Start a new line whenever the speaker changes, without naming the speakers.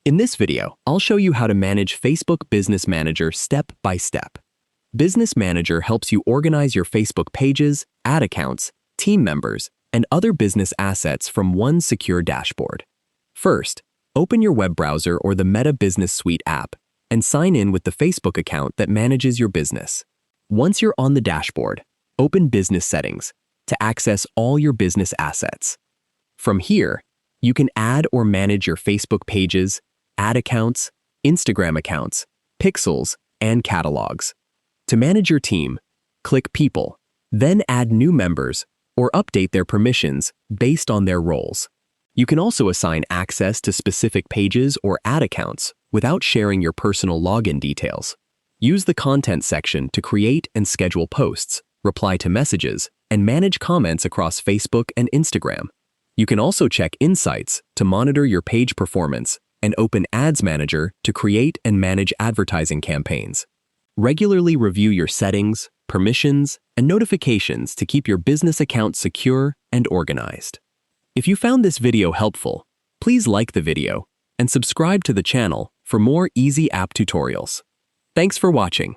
In this video, I'll show you how to manage Facebook Business Manager step by step. Business Manager helps you organize your Facebook pages, ad accounts, team members, and other business assets from one secure dashboard. First, open your web browser or the Meta Business Suite app and sign in with the Facebook account that manages your business. Once you're on the dashboard, open Business Settings to access all your business assets. From here, you can add or manage your Facebook pages, ad accounts, Instagram accounts, pixels, and catalogs. To manage your team, click People, then add new members or update their permissions based on their roles. You can also assign access to specific pages or ad accounts without sharing your personal login details. Use the Content section to create and schedule posts, reply to messages, and manage comments across Facebook and Instagram. You can also check Insights to monitor your page performance and open Ads Manager to create and manage advertising campaigns. Regularly review your settings, permissions, and notifications to keep your business account secure and organized. If you found this video helpful, please like the video and subscribe to the channel for more easy app tutorials. Thanks for watching.